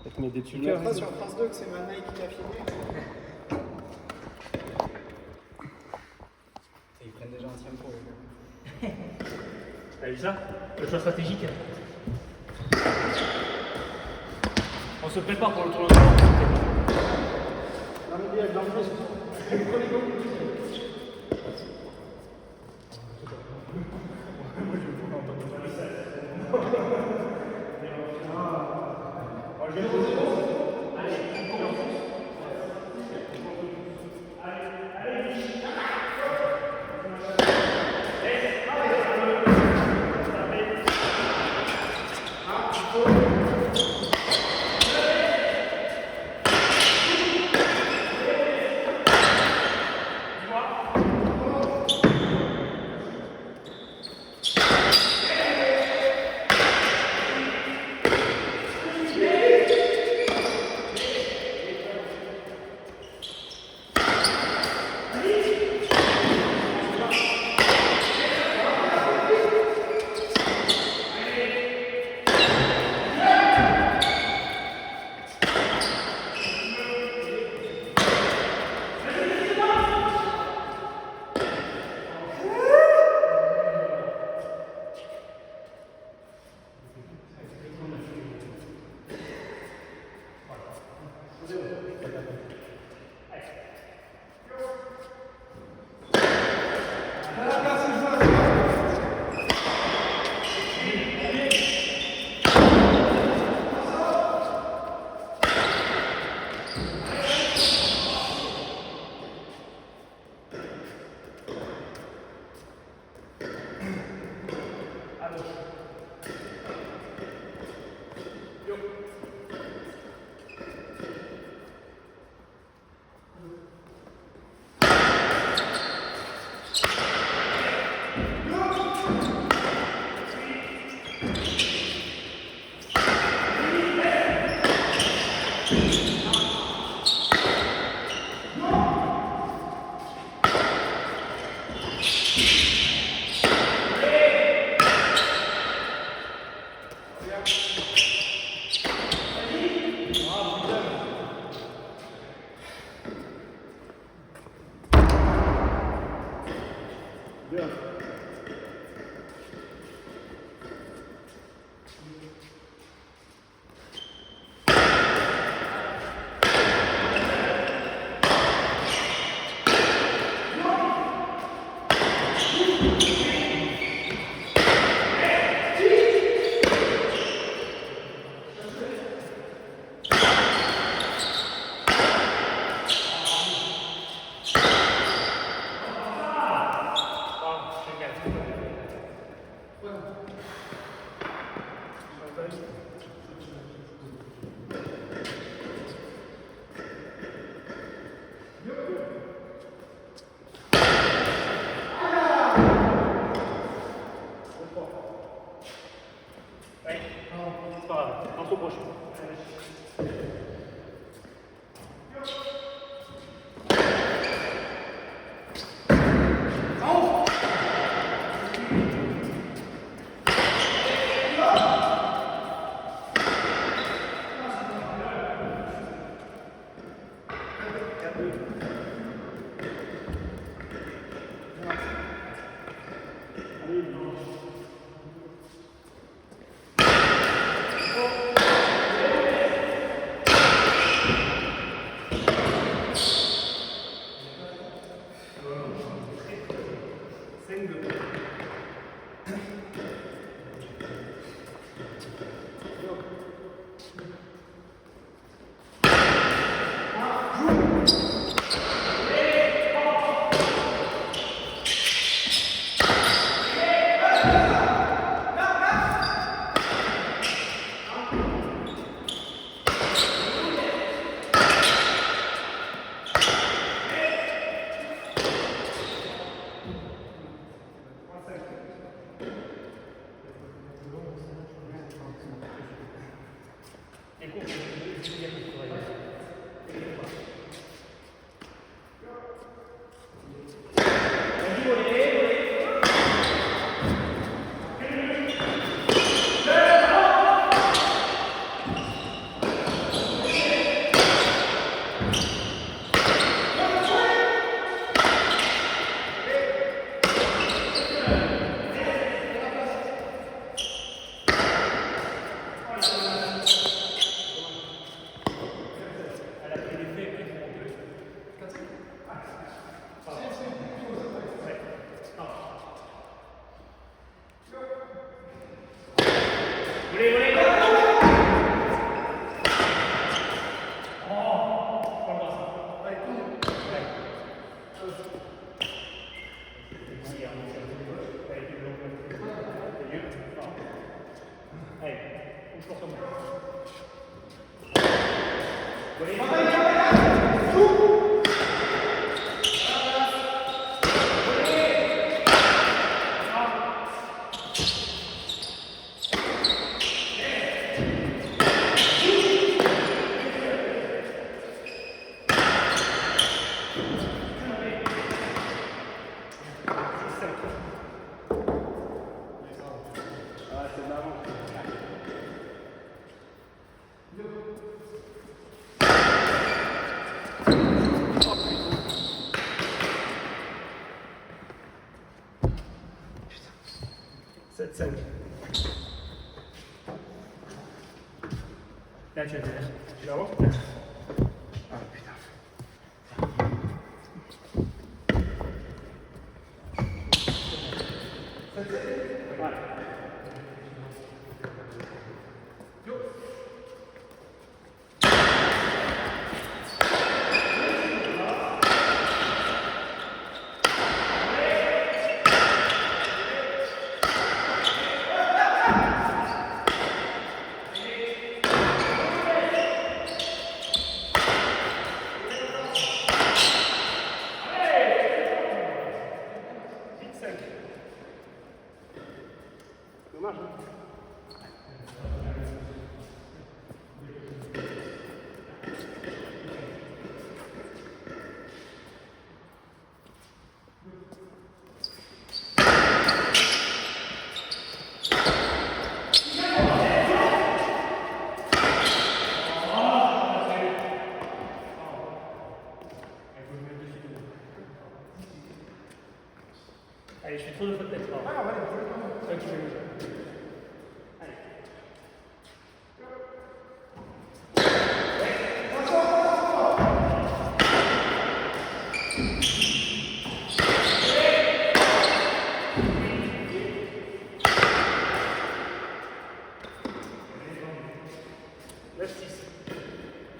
Avec mes Tu détuceurs. mettras sur France 2 que c'est Manaï qui l'a filmé. Ils prennent déjà un tiers pour eux. T'as vu ça? Le choix stratégique. On se prépare pour le tournoi de France. C'est pas grave, un trop proche. 7-5. Là, tu vas derrière. Tu vas voir. Ah putain. Voilà. Dommage, hein? Allez, je fais trop de fautes tête. C'est toi qui fais le jeu. Allez.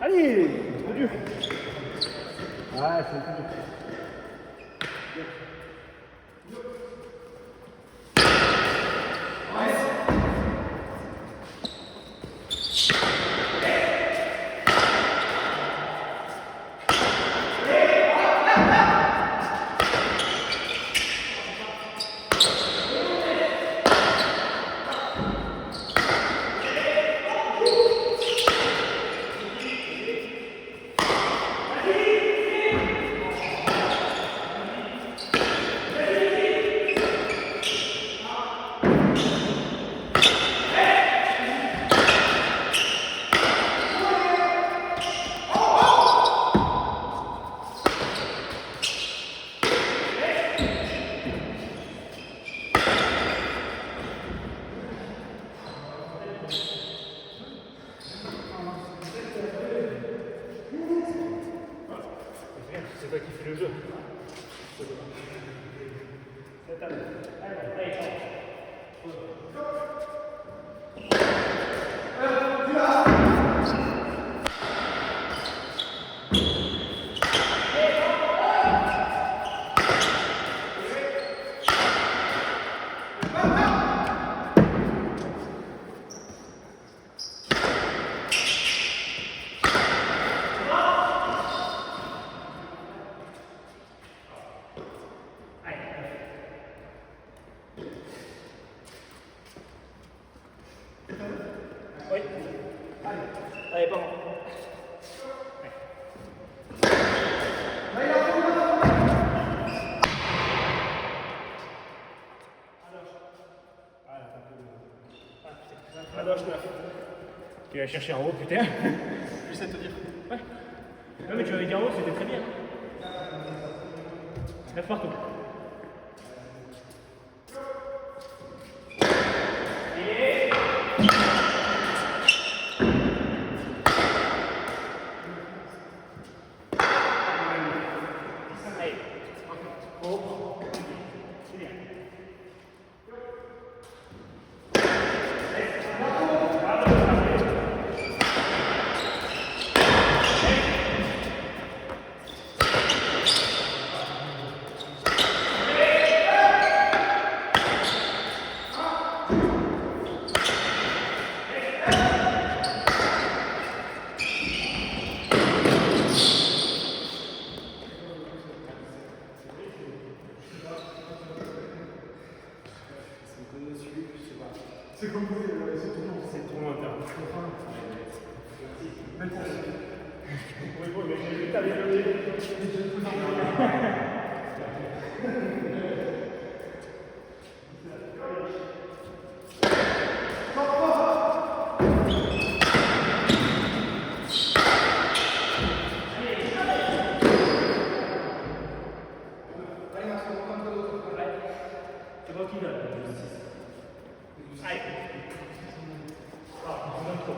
Allez, trop dur. Ouais, c'est trop dur. C'est toi qui fais le jeu. Oui. Allez, pas bon. Tu vas chercher en haut, putain. Je sais te dire. Ouais. Non, mais tu m'avais dit en haut, c'était très bien. Lève partout. C'est moi qui donne. Allez. Ah, on donne trop.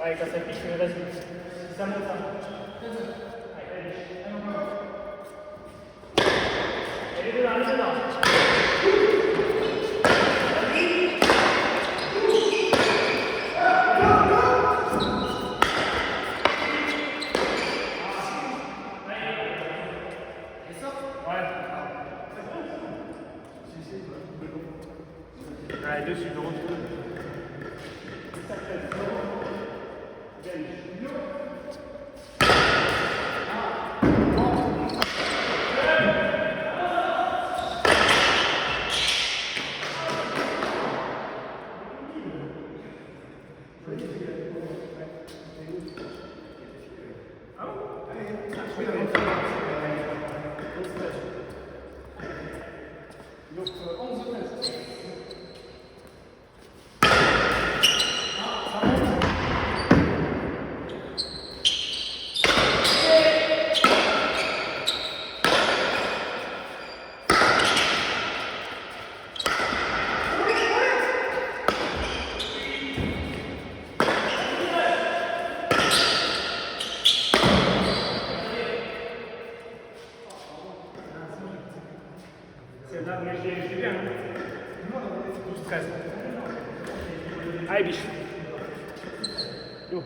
Allez, quand ça pique, vas-y. Si ça monte, ça monte. Allez, allez dedans, allez dedans. Allez, dessus, le retour. C'est là, mais j'ai bien. 12-13. Allez, biche. Yo.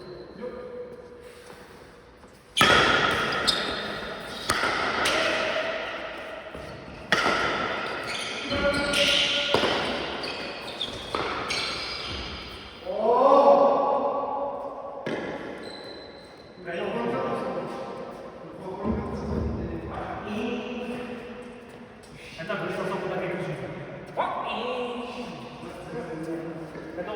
Attends, je vais sortir pour ta quelque chose. Attends,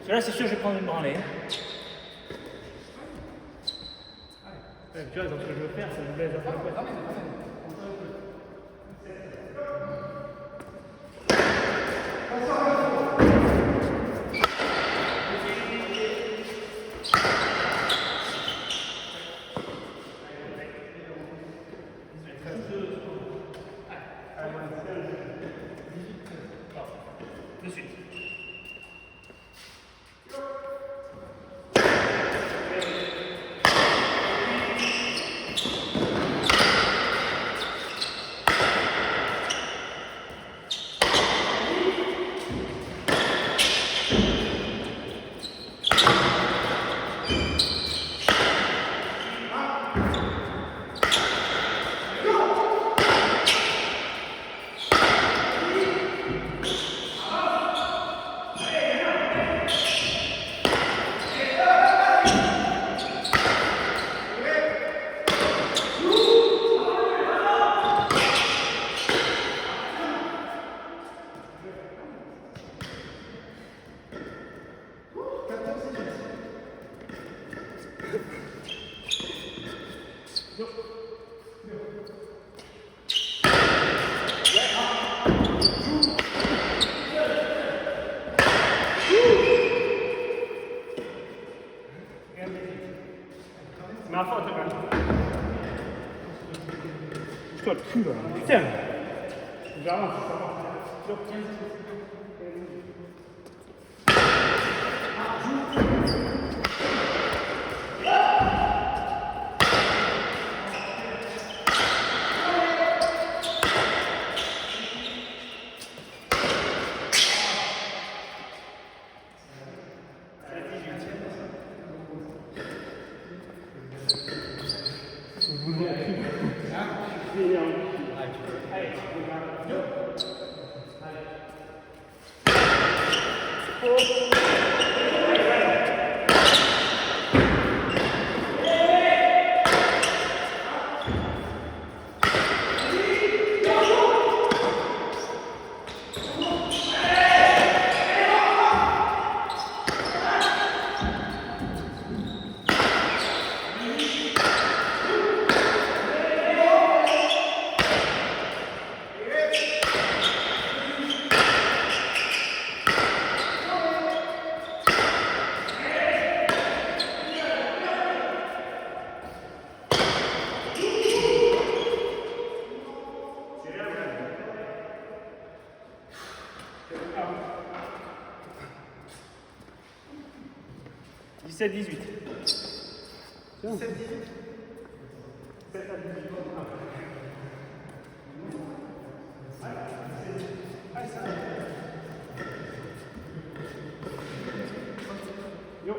Là, c'est sûr, je vais prendre une branlée. Ouais, tu vois, donc ce que je veux faire, c'est me blesse à faire quoi. De suite. Ma faute quand même. Toi le cul là. Putain. J'avance, ça va. C'est 17-18. 17-18. Yo.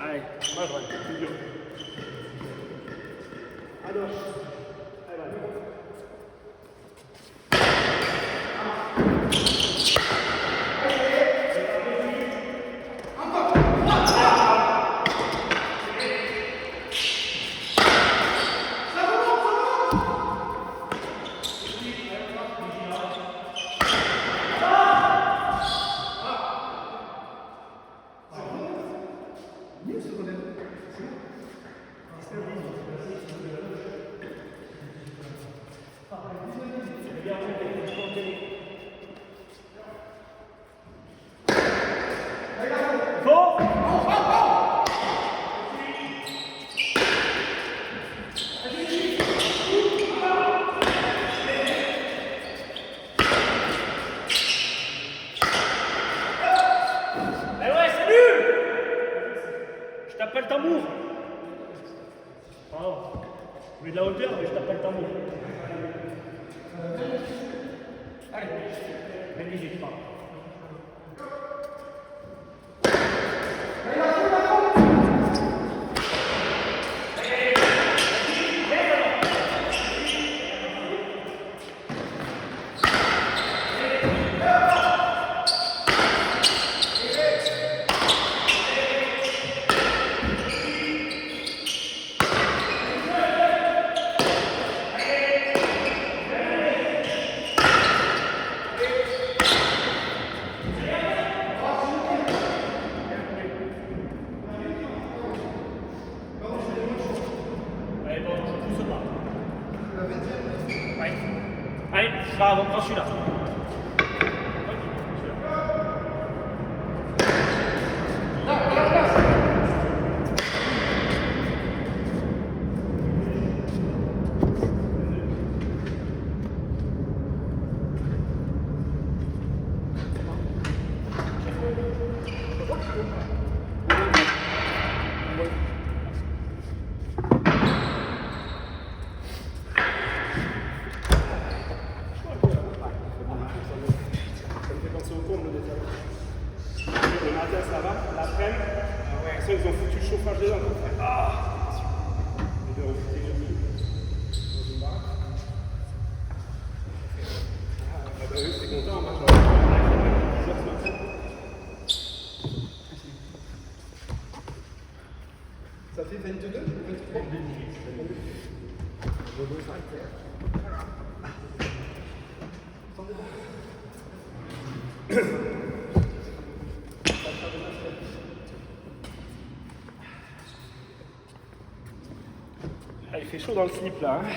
Allez, moi je rentre, c'est dur. À gauche. Allez, va. Je tape pas le tambour. Oh. Je mets de la hauteur, mais je tape pas le tambour. Allez. Négligez pas. Allez, bravo, prends celui-là. Le matin ça va, l'après-midi, ils ont foutu le chauffage dedans. C'est content, moi ça fait 22, 23. Ah, il fait chaud dans le slip là. Hein.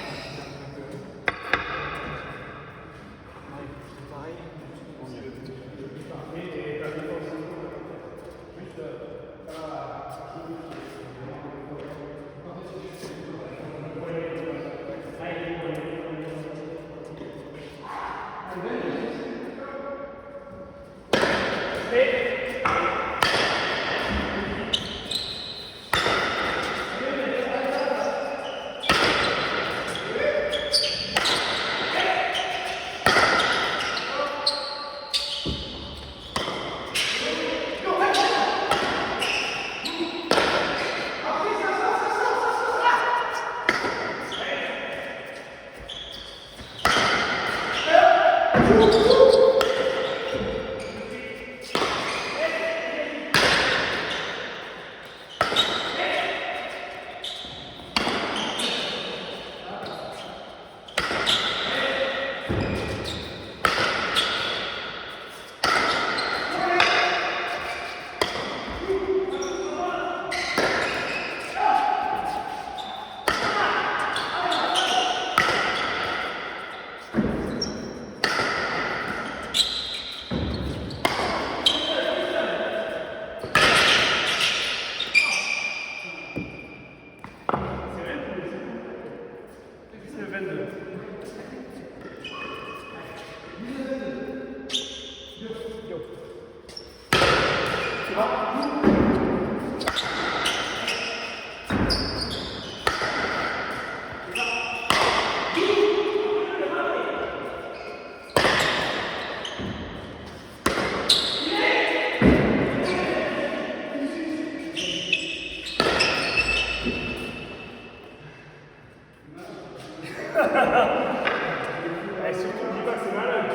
Surtout, dis pas que c'est malade.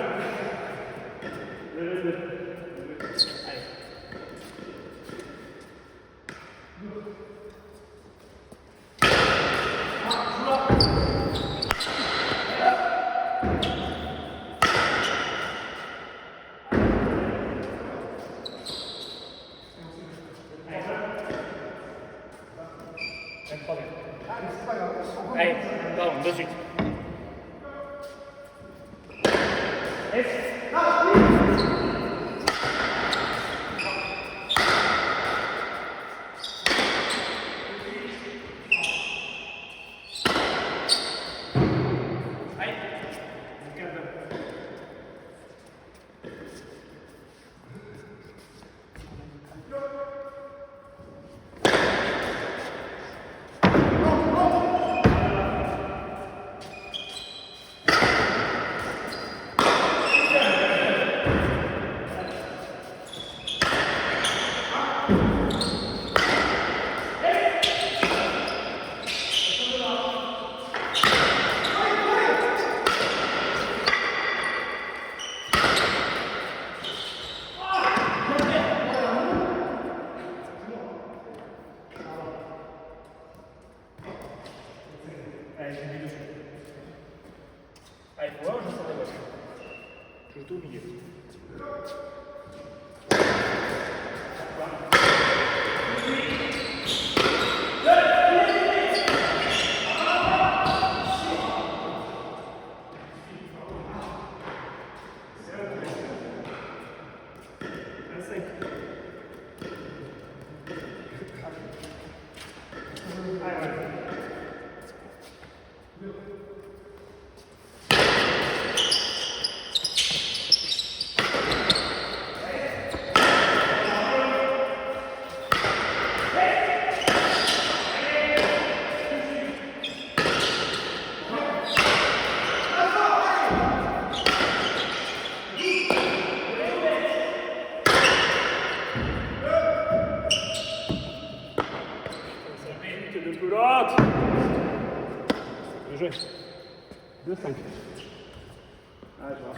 Allez, pardon, de suite. Allez, je mets dessus. Allez, faut voir, je sens la gauche. Je joue au milieu. De pelote. Bien joué. 2-5. Ah, je vois.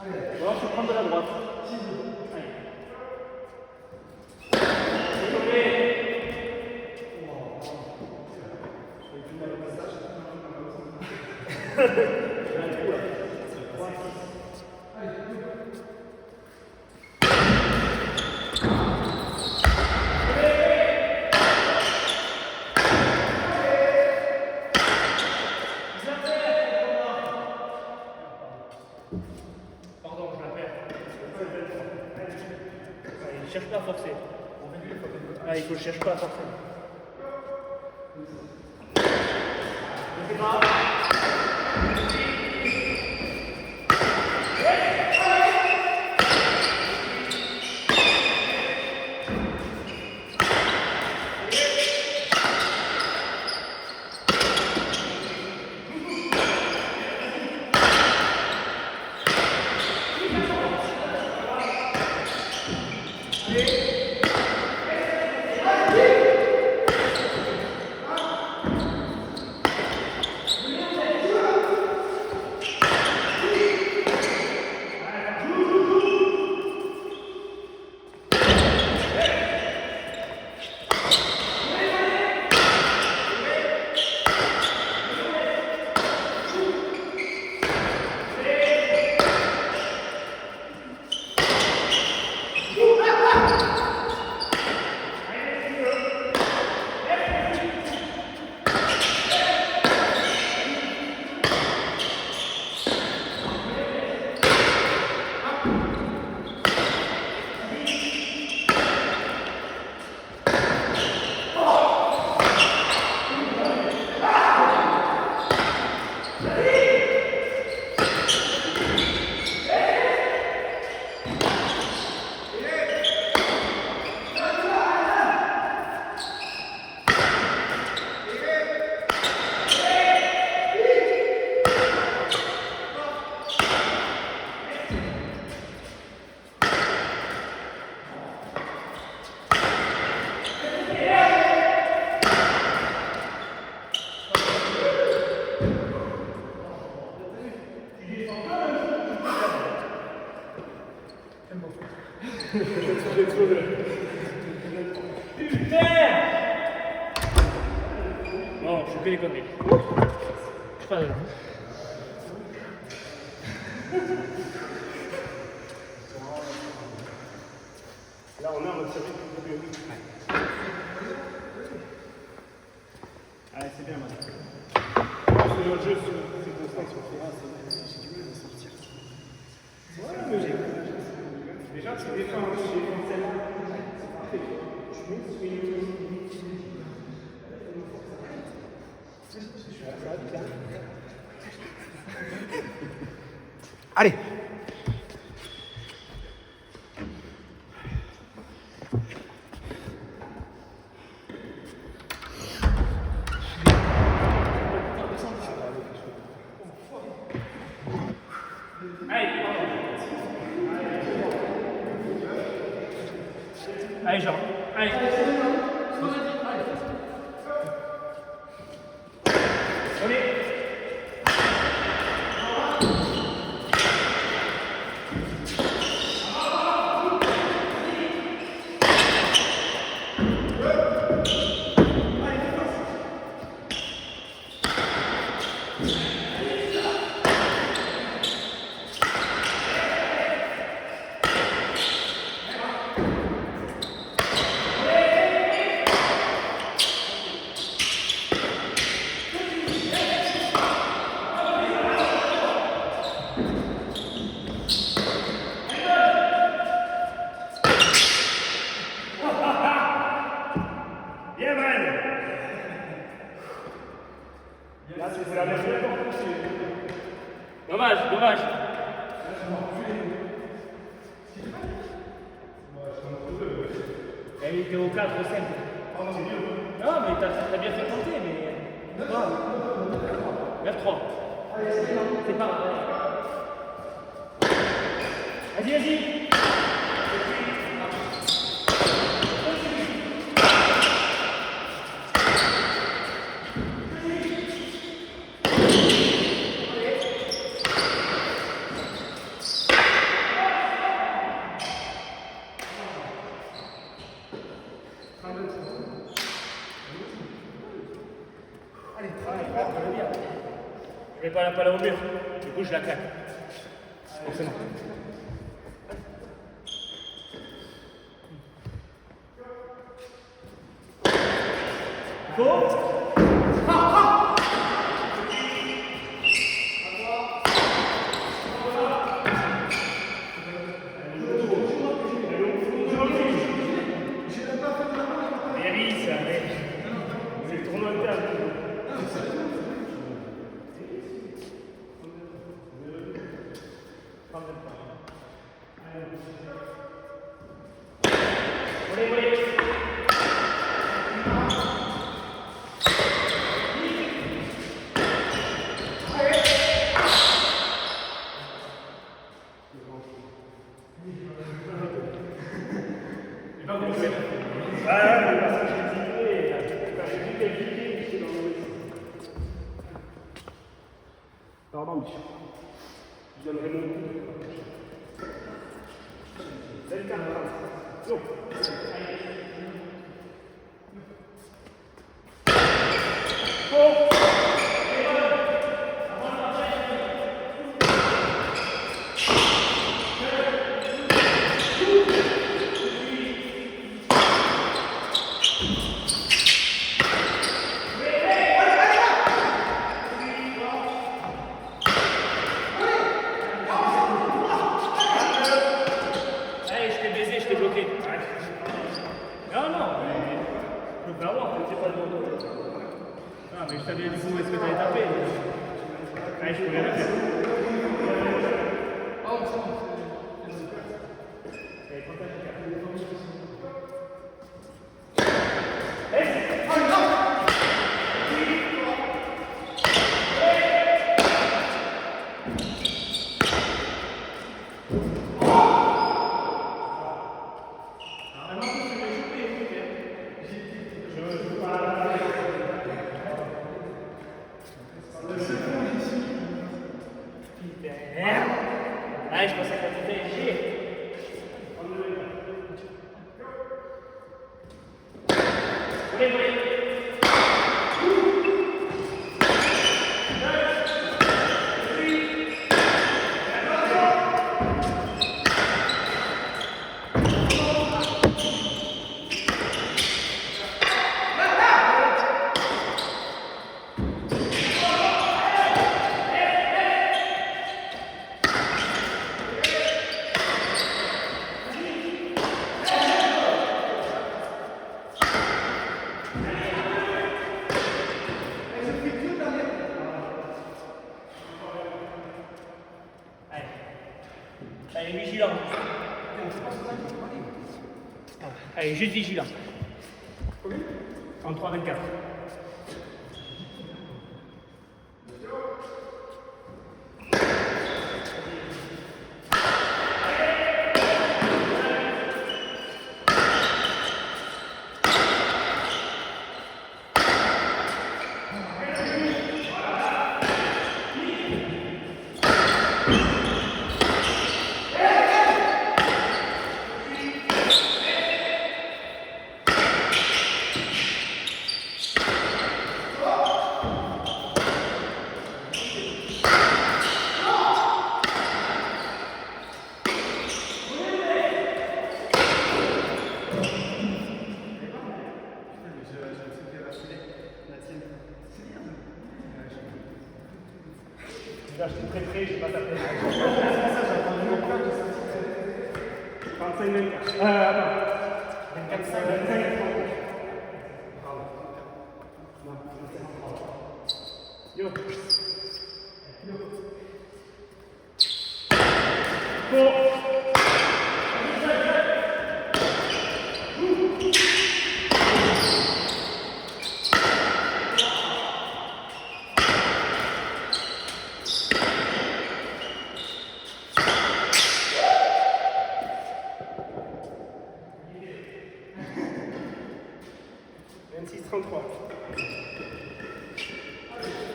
Ou alors tu prends de la droite. Pardon, je la perds. Allez, cherche pas à forcer. Ah, il faut chercher pas à forcer. Non, je fais que des conneries. Je fais pas de... Là, on a un service. Allez, c'est bien maintenant. C'est notre jeu, c'est constant sur le terrain. Si tu veux, il va sortir. Voilà, mais déjà, tu défends celle-là. Allez. Allez, Jean. Allez. Dommage, dommage. Il était au 4-5. Non, mais t'as bien fait compter, mais... 9-3. C'est pas... Vas-y, vas-y. Je mets pas la balle au mur, du coup je la claque. Forcément. Go! C'est le tournoi de table. Pardon, Michel. Je donnerai mon coup. Salut, camarade. Non. Ah, mais je savais du coup où est-ce que tu allais taper. Allez, je pouvais le faire. Allez, je pensais que c'était léger. Allez, vigilant. Allez, juste vigilant. 33-24. Là, je suis très près, je ne vais pas taper. 35-24. Attends. 24-5. Yo. Go.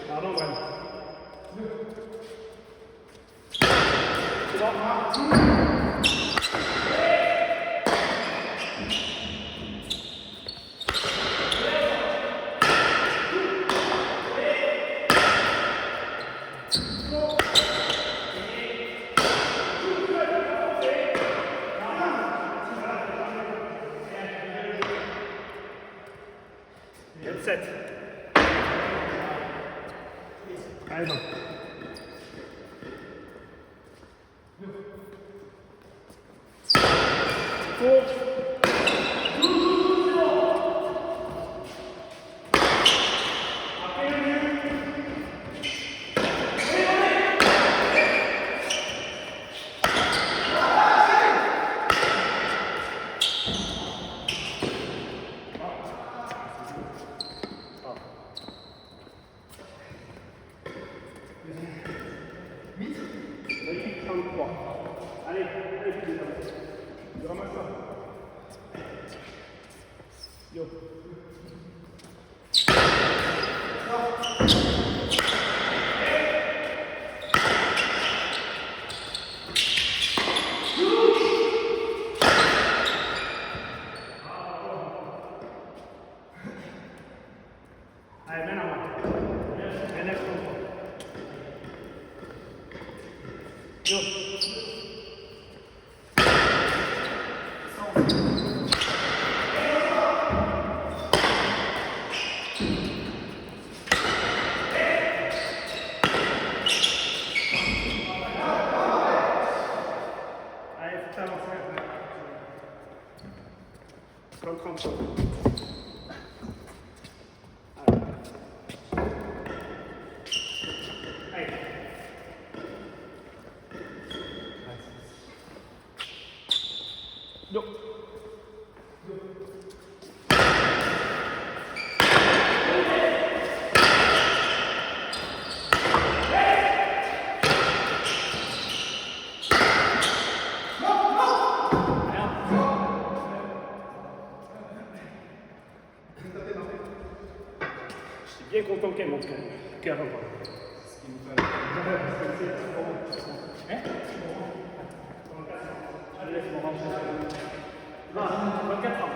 Pardon, Brad. C'est bon. 27. Allez, non. Allez, je ramasse ça. Yo. Allez, mets la main. Mets Yo. Allez, faut t'avancer. 30. Yo. Je suis bien content qu'elle monte cœur. Hein? Je laisse mon rang. Non, 24 ans.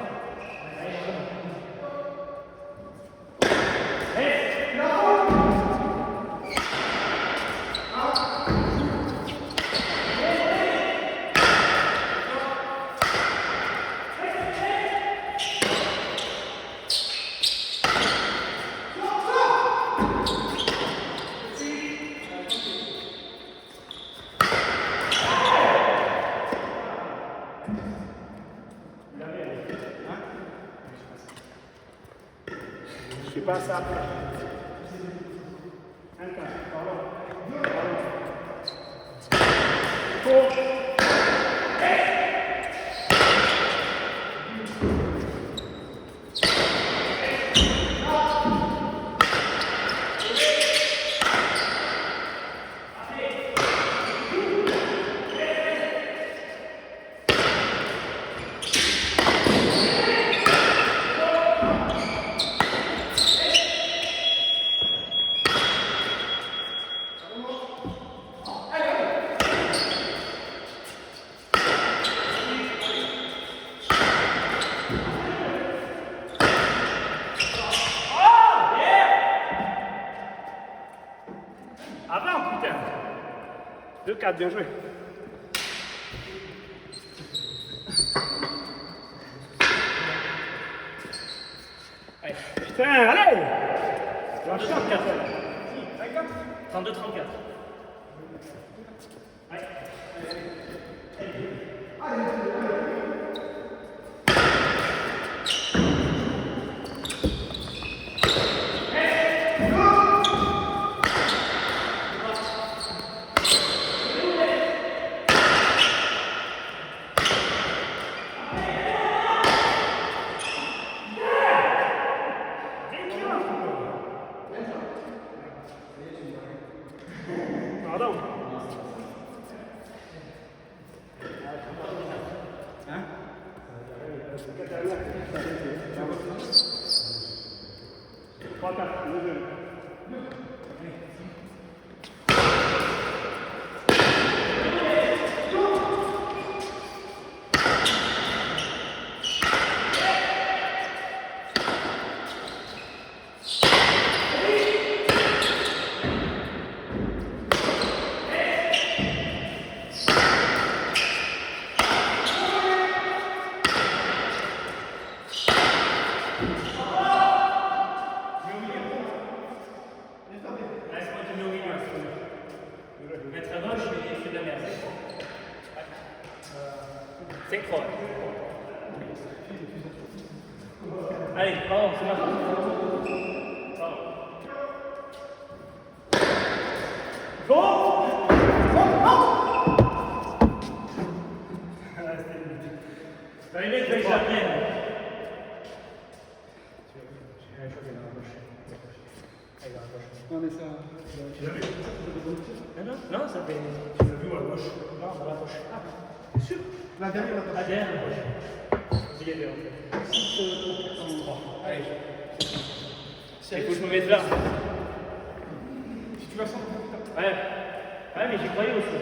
Je sais pas ça. Un cas, pardon. Avant, putain. 2-4, bien joué. Allez. Putain, allez! 32-34. 32-34. Allez. Pardon. Trois, quatre, le jeu. Mettre à gauche, je fais de la merde. C'est croix. Allez, pardon, c'est parti. Pardon. Go! Les mecs, je vais jamais. Non mais ça. Non, non, ça fait. Tu l'as vu à gauche? Non, à la gauche. Ah, c'est sûr? La dernière, Ah, derrière la gauche. Vas-y, les deux, en fait. 6-3. Allez. Il faut que je me mette là. Si tu vas sans. Ouais. Ouais, mais j'y croyais aussi.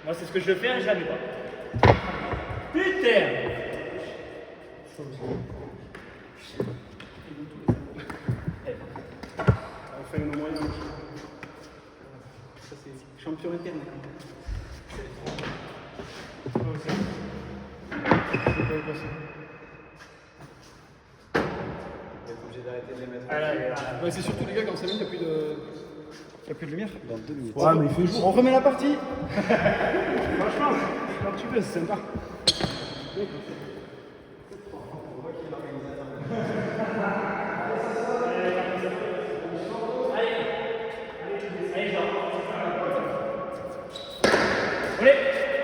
Moi, c'est ce que je veux faire et je l'avais pas. Putain! On fait une moyenne. Ça c'est champion interne. Ouais, c'est surtout les gars quand ça met, il n'y a plus de. Il n'y a plus de lumière. Dans 2 minutes. Ouais, mais il fait jour. On remet la partie. Franchement, quand tu veux, c'est sympa. Allez, genre. Allez!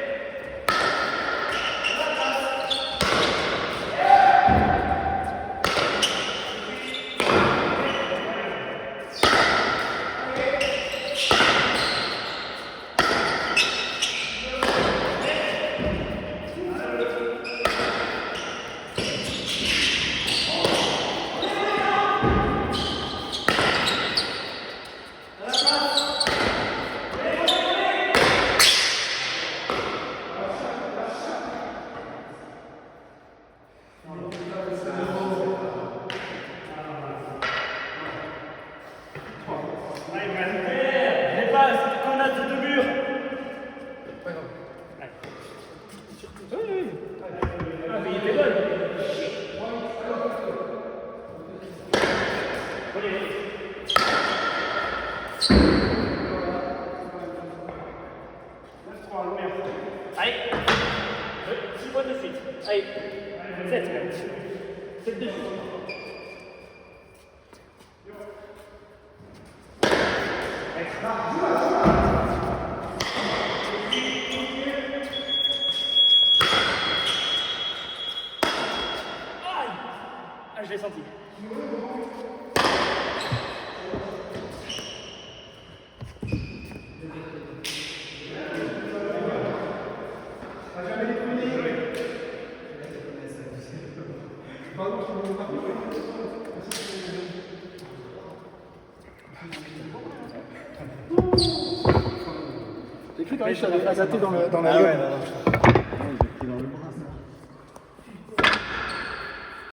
Allez, 6 points de suite. Allez, 7 même. 7 de suite. Aïe! Ah, je l'ai senti. J'ai cru quand même que je t'avais adapté dans la Ah gueule. ouais, non, non.